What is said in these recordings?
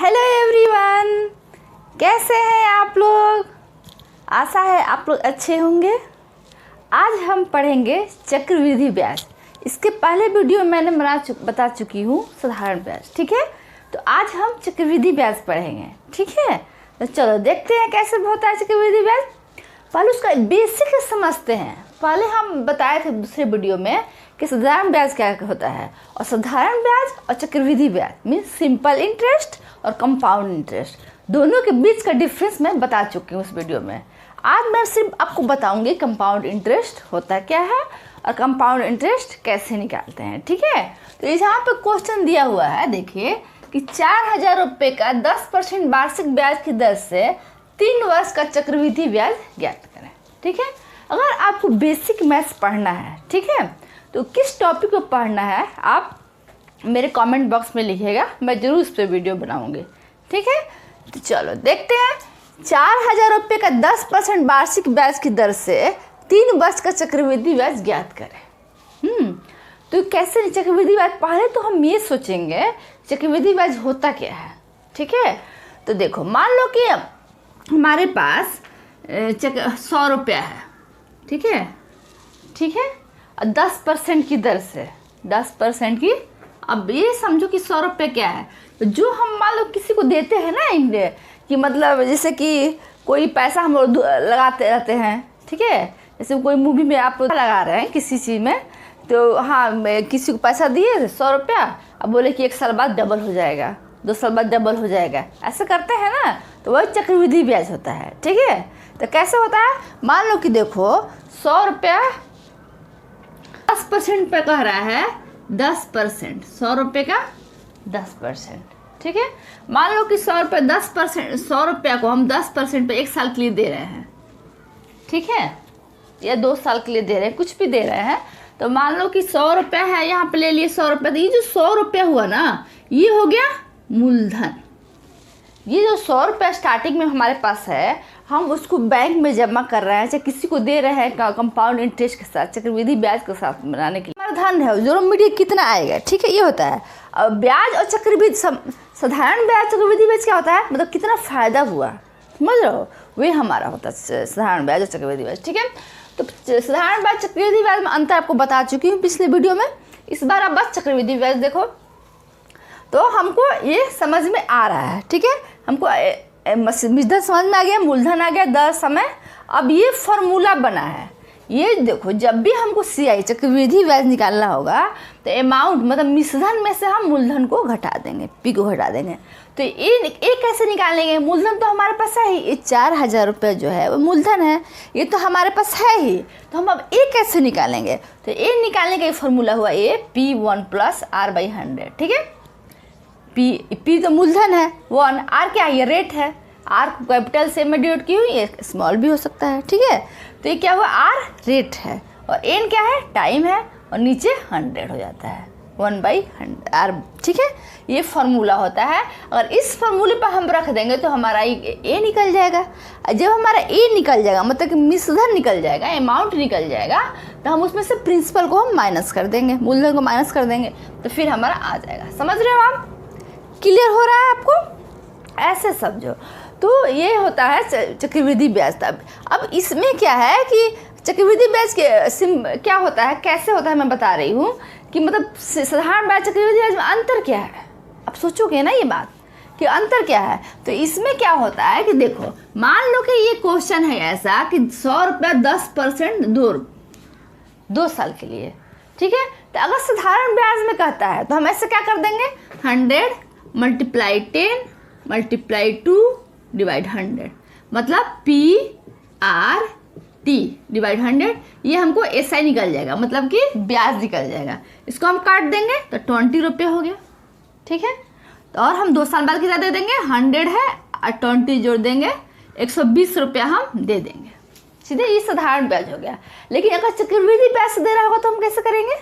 Hello everyone, कैसे हैं आप लोग। आशा है आप लोग अच्छे होंगे। आज हम पढ़ेंगे चक्रवृद्धि ब्याज। इसके पहले वीडियो में मैंने बता चुकी हूँ साधारण ब्याज, ठीक है। तो आज हम चक्रवृद्धि ब्याज पढ़ेंगे, ठीक है। तो चलो देखते हैं कैसे होता है चक्रवृद्धि ब्याज। पहले उसका बेसिक समझते हैं। पहले हम बताए थे दूसरे वीडियो में कि साधारण ब्याज क्या होता है, और साधारण ब्याज और चक्रवृद्धि ब्याज मीन्स सिंपल इंटरेस्ट और कंपाउंड इंटरेस्ट, दोनों के बीच का डिफरेंस मैं बता चुकी हूँ उस वीडियो में। आज मैं सिर्फ आपको बताऊंगी कंपाउंड इंटरेस्ट होता क्या है और कंपाउंड इंटरेस्ट कैसे निकालते हैं, ठीक है। तो यहाँ पे क्वेश्चन दिया हुआ है, देखिए कि 4,000 रुपये का 10% वार्षिक ब्याज की दर से 3 वर्ष का चक्रवृद्धि ब्याज ज्ञात करें, ठीक है। अगर आपको बेसिक मैथ्स पढ़ना है, ठीक है, तो किस टॉपिक को पढ़ना है आप मेरे कमेंट बॉक्स में लिखिएगा, मैं जरूर उस पर वीडियो बनाऊंगी, ठीक है। तो चलो देखते हैं। 4,000 रुपये का 10% वार्षिक ब्याज की दर से 3 वर्ष का चक्रवृद्धि ब्याज ज्ञात करें। तो कैसे चक्रवृद्धि ब्याज, पहले तो हम ये सोचेंगे चक्रवृद्धि ब्याज होता क्या है, ठीक है। तो देखो मान लो कि हमारे पास 100 रुपया है, ठीक है, ठीक है, और 10% की दर से 10% की। अब ये समझो कि 100 रुपये क्या है, तो जो हम मान लो किसी को देते हैं ना इंडिया कि मतलब जैसे कि कोई पैसा हम लोग लगाते रहते हैं, ठीक है। जैसे कोई मूवी में आप लगा रहे हैं किसी चीज़ में, तो हाँ किसी को पैसा दिए 100 रुपया, अब बोले कि 1 साल बाद डबल हो जाएगा, 2 साल बाद डबल हो जाएगा, ऐसा करते हैं ना, तो वही चक्रवृद्धि ब्याज होता है, ठीक है। तो कैसे होता है, मान लो कि देखो 100 रुपया 10% पे कह रहा है, 10%, 100 रुपये का 10%, ठीक है। मान लो कि 100 रुपये 10%, 100 रुपया को हम 10% पे 1 साल के लिए दे रहे हैं, ठीक है, या 2 साल के लिए दे रहे हैं, कुछ भी दे रहे हैं। तो मान लो कि 100 रुपया है, यहाँ पे ले लिए 100 रुपया, तो ये जो 100 रुपया हुआ ना, ये हो गया मूलधन। ये जो 100 रुपया स्टार्टिंग में हमारे पास है, हम उसको बैंक में जमा कर रहे हैं, चाहे किसी को दे रहे हैं कंपाउंड इंटरेस्ट के साथ, चक्रवृद्धि ब्याज के साथ बनाने के लिए। हमारा धन है जो मीडिया कितना आएगा, ठीक है, ये होता है। और ब्याज और चक्रवृद्धि, साधारण ब्याज चक्रवृद्धि ब्याज क्या होता है, मतलब कितना फायदा हुआ, समझ रहे हो, वही हमारा होता है साधारण ब्याज और चक्रवृद्धि ब्याज, ठीक है। तो साधारण ब्याज चक्रवृद्धि ब्याज में अंतर आपको बता चुकी हूँ पिछले वीडियो में। इस बार आप बस चक्रवृद्धि ब्याज देखो, तो हमको ये समझ में आ रहा है, ठीक है। हमको मूलधन समझ में आ गया, मूलधन आ गया, दर समय। अब ये फॉर्मूला बना है, ये देखो, जब भी हमको CI चक्रवृद्धि ब्याज निकालना होगा तो अमाउंट मतलब मिश्रधन में से हम मूलधन को घटा देंगे, P को घटा देंगे। तो ये कैसे निकालेंगे, मूलधन तो हमारे पास है ही, ये 4,000 रुपये जो है वो मूलधन है, ये तो हमारे पास है ही। तो हम अब कैसे निकालेंगे, तो निकालने का ये फॉर्मूला हुआ P1 + R/100, ठीक है। P तो मूलधन है 1, R क्या है, ये रेट है, R कैपिटल से मैं डिनोट की हुई, ये स्मॉल भी हो सकता है, ठीक है। तो ये क्या हुआ, R रेट है, और N क्या है, टाइम है, और नीचे 100 हो जाता है 1/100R, ठीक है। ये फार्मूला होता है। अगर इस फार्मूले पर हम रख देंगे तो हमारा A निकल जाएगा। जब हमारा A निकल जाएगा मतलब कि मिश्रधन निकल जाएगा, अमाउंट निकल जाएगा, तो हम उसमें से प्रिंसिपल को हम माइनस कर देंगे, मूलधन को माइनस कर देंगे, तो फिर हमारा आ जाएगा। समझ रहे हो आप, क्लियर हो रहा है आपको, ऐसे समझो। तो ये होता है चक्रवृद्धि ब्याज। अब इसमें क्या है कि चक्रवृद्धि ब्याज के क्या होता है, कैसे होता है, मैं बता रही हूँ कि मतलब साधारण ब्याज चक्रवृद्धि ब्याज में अंतर क्या है। अब सोचोगे ना ये बात कि अंतर क्या है, तो इसमें क्या होता है कि देखो मान लो कि ये क्वेश्चन है ऐसा कि 100 रुपया 10% 2 साल के लिए, ठीक है। तो अगर साधारण ब्याज में कहता है तो हम ऐसे क्या कर देंगे, 100 × 10 × 2 / 100, मतलब PRT / 100, ये हमको SI निकल जाएगा, मतलब कि ब्याज निकल जाएगा। इसको हम काट देंगे तो 20 रुपये हो गया, ठीक है। तो और हम 2 साल बाद कितना दे देंगे, 100 है और 20 जोड़ देंगे, 120 रुपया हम दे देंगे सीधे। ये साधारण ब्याज हो गया। लेकिन अगर चक्रवृद्धि ब्याज से दे रहा होगा तो हम कैसे करेंगे,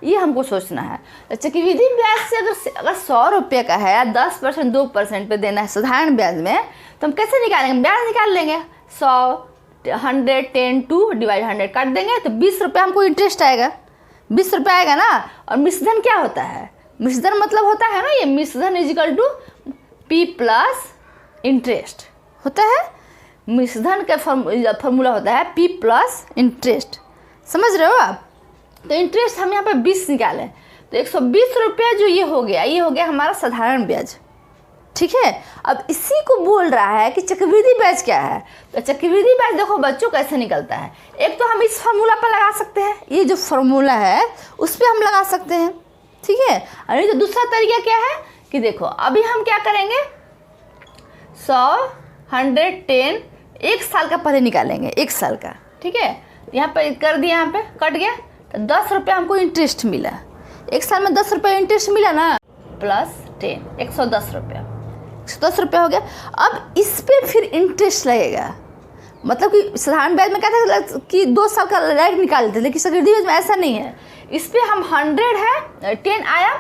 ये हमको सोचना है। तो चक्रवृद्धि ब्याज से अगर 100 रुपये का है, 10% 2% पे देना है साधारण ब्याज में, तो हम कैसे निकालेंगे, ब्याज निकाल लेंगे। 100 100 10 2 / 100 काट देंगे तो 20 रुपये हमको इंटरेस्ट आएगा, 20 रुपये आएगा ना। और मिश्रधन क्या होता है, मिश्रधन मतलब होता है ना, ये मिश्रधन = P प्लस इंटरेस्ट होता है, मिश्रधन का फॉर्मूला होता है P प्लस इंटरेस्ट, समझ रहे हो आप। तो इंटरेस्ट हम यहाँ पे 20 निकालें तो 120 रुपया जो ये हो गया हमारा साधारण ब्याज, ठीक है। अब इसी को बोल रहा है कि चक्रवृद्धि ब्याज क्या है। तो चक्रवृद्धि ब्याज देखो बच्चों कैसे निकलता है, एक तो हम इस फार्मूला पर लगा सकते हैं, ये जो फार्मूला है उस पर हम लगा सकते हैं, ठीक है। और तो दूसरा तरीका क्या है कि देखो अभी हम क्या करेंगे, 100, 100, 10 एक साल का पहले निकालेंगे, एक साल का, ठीक है। यहाँ पर कर दिया, यहाँ पे कट गया, तो 10 रुपया हमको इंटरेस्ट मिला, एक साल में 10 रुपया इंटरेस्ट मिला ना, प्लस 10 110 रुपया, 110 रुपया हो गया। अब इस पर फिर इंटरेस्ट लगेगा, मतलब कि साधारण ब्याज में क्या था कि 2 साल का डायरेक्ट निकाल लेते, लेकिन चक्रवृद्धि ब्याज में ऐसा नहीं है। इस पर हम 100 है, 10 आया,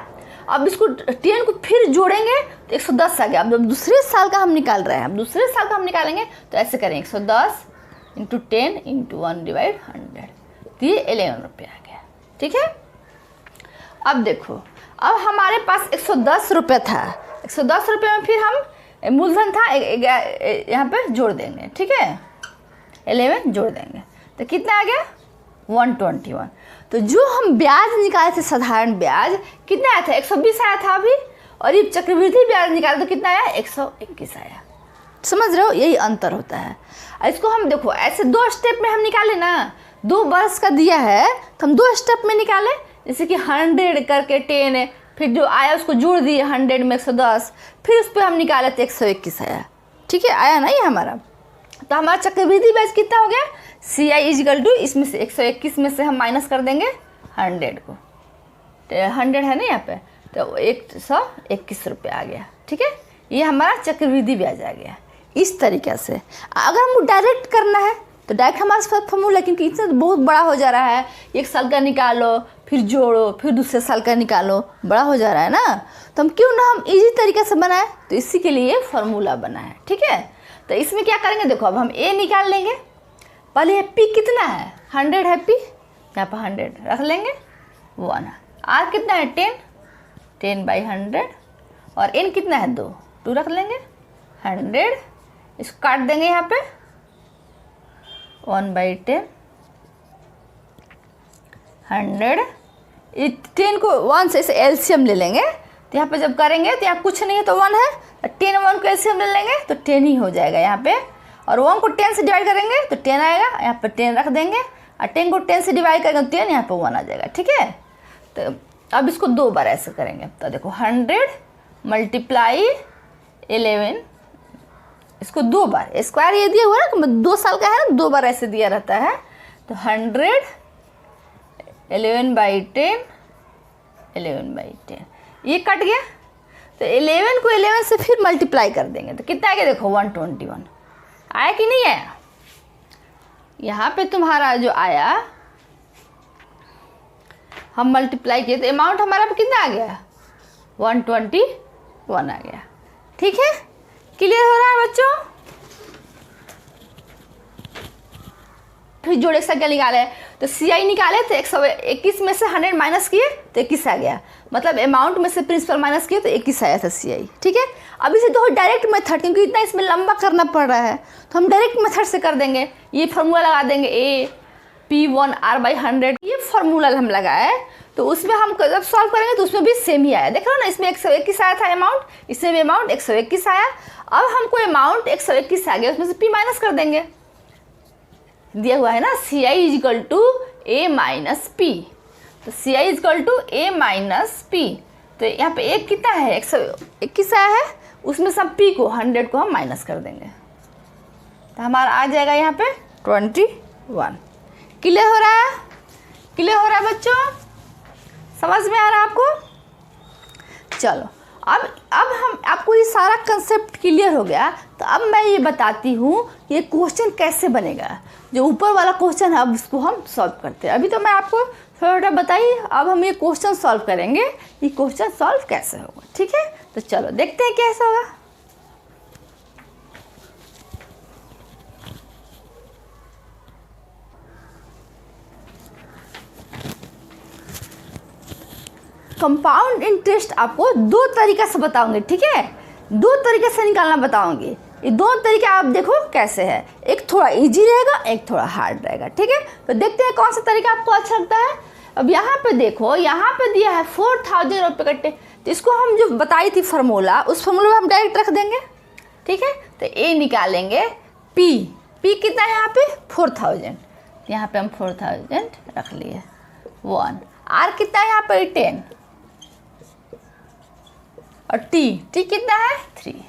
अब इसको 10 को फिर जोड़ेंगे तो 110 आ गया। अब जब दूसरे साल का हम निकाल रहे हैं, अब दूसरे साल का हम निकालेंगे तो ऐसे करेंगे 110 × 10 × 1/100, तो ये 11 रुपया आ गया, ठीक है। अब देखो, अब हमारे पास 110 रुपये था, 110 रुपये में फिर हम मूलधन था यहाँ पे जोड़ देंगे, ठीक है, 11 जोड़ देंगे तो कितना आ गया 121। तो जो हम ब्याज निकाले थे साधारण ब्याज कितना आया था 120 आया था अभी, और ये चक्रवृद्धि ब्याज निकाले तो कितना आया 121 आया, समझ रहे हो, यही अंतर होता है। इसको हम देखो ऐसे 2 स्टेप में हम निकाले ना, 2 वर्ष का दिया है तो हम 2 स्टेप में निकाले, जैसे कि 100 करके 10 फिर जो आया उसको जोड़ दिए 100 में 110, फिर उस पर हम निकाले तो 121 आया, ठीक है, आया ना ये हमारा। तो हमारा चक्रवृद्धि ब्याज कितना हो गया, CI = इसमें से 121 में से हम माइनस कर देंगे 100 को, तो 100 है ना यहाँ पे, तो 121 रुपये आ गया, ठीक है। ये हमारा चक्रवृद्धि ब्याज आ गया। इस तरीक़े से अगर हमको डायरेक्ट करना है तो डायरेक्ट हमारे पास फॉर्मूला, क्योंकि इतना बहुत बड़ा हो जा रहा है, एक साल का निकालो फिर जोड़ो फिर दूसरे साल का निकालो, बड़ा हो जा रहा है ना, तो हम क्यों ना हम इजी तरीके से बनाए, तो इसी के लिए फार्मूला बना है, ठीक है। तो इसमें क्या करेंगे, देखो अब हम A निकाल लेंगे, पहले ये P कितना है 100 है, P यहाँ पर 100 रख लेंगे, 1 R कितना है 10/100, और N कितना है 2 रख लेंगे 100, इसको काट देंगे यहाँ पे 1/10, 100, 10 को 1 से इसे LCM ले लेंगे, तो यहाँ पे जब करेंगे तो यहाँ कुछ नहीं है तो 1 है, 10 1 को LCM ले लेंगे तो 10 ही हो जाएगा यहाँ पे, और 1 को 10 से डिवाइड करेंगे तो 10 आएगा, यहाँ पे 10 रख देंगे, और 10 को 10 से डिवाइड करेंगे तो 10, यहाँ पे 1 आ जाएगा, ठीक है। तो अब इसको 2 बार ऐसे करेंगे, तो देखो 100 × 11, इसको 2 बार, स्क्वायर ये दिया हुआ है ना 2 साल का है ना, 2 बार ऐसे दिया रहता है, तो 100 11/10, 11/10 ये कट गया, तो 11 को 11 से फिर मल्टीप्लाई कर देंगे तो कितना आ गया, देखो 121 आया कि नहीं आया। यहाँ पे तुम्हारा जो आया हम मल्टीप्लाई किए तो अमाउंट हमारा पे कितना आ गया 121 आ गया, ठीक है। क्लियर हो रहा है बच्चों। फिर जोड़े से क्या निकाले, तो CI निकाले तो 121 में से 100 माइनस किए तो 21 आ गया, मतलब अमाउंट में से प्रिंसिपल माइनस किए तो 21 आया था CI, ठीक है। अब इसे तो डायरेक्ट मेथड, क्योंकि इतना इसमें लंबा करना पड़ रहा है तो हम डायरेक्ट मेथड से कर देंगे, ये फार्मूला लगा देंगे AP1R/100, ये फार्मूला हम लगाए तो उसमें हम जब सॉल्व करेंगे तो उसमें भी सेम ही आया, देख रहे हो ना, इसमें 121 आया था अमाउंट, इसमें भी अमाउंट 121 आया। अब हमको अमाउंट 121 आ गया, उसमें से P माइनस कर देंगे, दिया हुआ है ना CI = A - P, तो CI = A - P, तो यहाँ पे एक कितना है 121 आया है, उसमें सब P को 100 को हम माइनस कर देंगे तो हमारा आ जाएगा यहाँ पे 21। क्लियर हो रहा है, क्लियर हो रहा है बच्चों, समझ में आ रहा है आपको। चलो अब हम आपको ये सारा कंसेप्ट क्लियर हो गया, तो अब मैं ये बताती हूँ ये क्वेश्चन कैसे बनेगा, जो ऊपर वाला क्वेश्चन है अब इसको हम सॉल्व करते हैं। अभी तो मैं आपको थोड़ा बताइए, अब हम ये क्वेश्चन सॉल्व करेंगे, ये क्वेश्चन सॉल्व कैसे होगा, ठीक है। तो चलो देखते हैं कैसे होगा। कंपाउंड इंटरेस्ट आपको 2 तरीका से बताऊंगे, ठीक है। दो तरीके से निकालना बताऊंगी। ये दो तरीके आप देखो कैसे है, एक थोड़ा इजी रहेगा, एक थोड़ा हार्ड रहेगा, ठीक है। तो देखते हैं कौन सा तरीका आपको अच्छा लगता है। अब यहाँ पे देखो, यहाँ पे दिया है 4000 रुपये कट्टे, तो इसको हम जो बताई थी फार्मूला, उस फार्मूला में हम डायरेक्ट रख देंगे, ठीक है। तो ए निकालेंगे, पी कितना है यहाँ पे 4000, यहाँ पे हम 4000 रख लिए 1। आर कितना है यहाँ पे 10, और टी कितना है 3,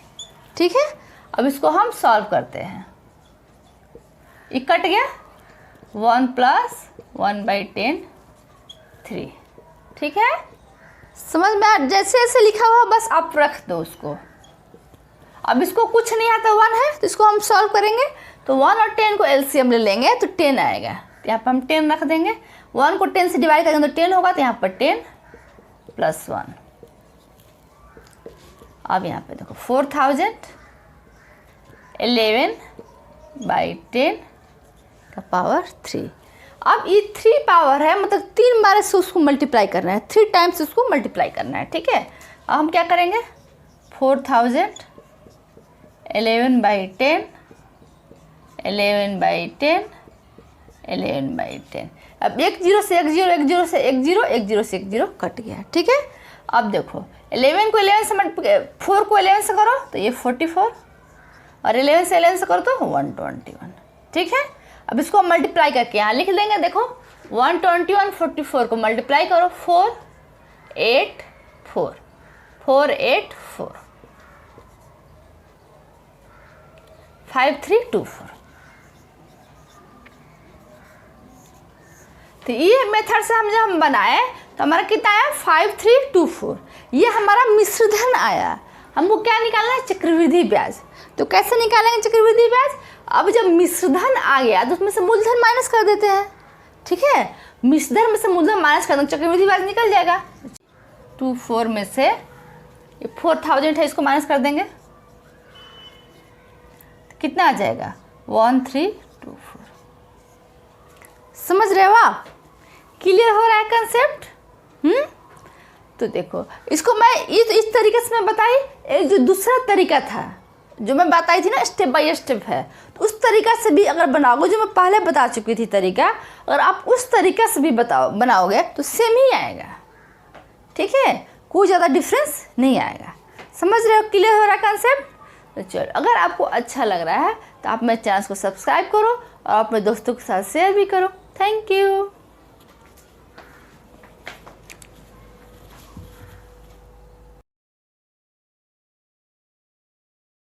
ठीक है। अब इसको हम सॉल्व करते हैं। ये कट गया, 1 + 1/10 3, ठीक है। समझ में जैसे जैसे लिखा हुआ बस आप रख दो उसको। अब इसको कुछ नहीं आता 1 है, तो इसको हम सॉल्व करेंगे। तो 1 और 10 को एलसीएम ले लेंगे तो 10 आएगा, तो यहाँ पर हम 10 रख देंगे। 1 को 10 से डिवाइड करेंगे तो 10 होगा, तो यहाँ पर 10 + 1। अब यहाँ पे देखो 4000 11/10 का पावर 3। अब ये 3 पावर है, मतलब 3 बार से उसको मल्टीप्लाई करना है, 3 टाइम्स उसको मल्टीप्लाई करना है, ठीक है। अब हम क्या करेंगे, 4000 11/10 11/10 11/10। अब 1 0 से 1 0, 1 0 से 1 0, 1 0 से 1 0 कट गया, ठीक है। अब देखो 11 को 11 से 4 को 11 से करो तो ये 44, और 11 से 11 से करो तो 121, ठीक है। अब इसको हम मल्टीप्लाई करके यहाँ लिख देंगे। देखो 121 44 को मल्टीप्लाई करो, 484 484 5324। तो ये मेथड से हम जब हम बनाए तो हमारा कितना आया 5324। ये हमारा मिश्रधन आया। हमको क्या निकालना है, चक्रवृद्धि ब्याज। तो कैसे निकालेंगे चक्रवृद्धि ब्याज, अब जब मिश्रधन आ गया तो उसमें से मूलधन माइनस कर देते हैं, ठीक है। मिश्रधन में से मूलधन माइनस कर देंगे, चक्रवृद्धि ब्याज निकल जाएगा। 24 में से ये 4000 है, इसको माइनस कर देंगे, कितना आ जाएगा 1324। समझ रहे हो आप, क्लियर हो रहा है कंसेप्ट। तो देखो इसको मैं इस तरीके से मैं बताई। एक जो दूसरा तरीका था जो मैं बताई थी ना, स्टेप बाय स्टेप है, तो उस तरीका से भी अगर बनाओगे, जो मैं पहले बता चुकी थी तरीका, अगर आप उस तरीका से भी बनाओगे तो सेम ही आएगा, ठीक है। कोई ज़्यादा डिफरेंस नहीं आएगा। समझ रहे हो, क्लियर हो रहा है कंसेप्ट। तो चलो, अगर आपको अच्छा लग रहा है तो आप मेरे चैनल को सब्सक्राइब करो और अपने दोस्तों के साथ शेयर भी करो। Thank you.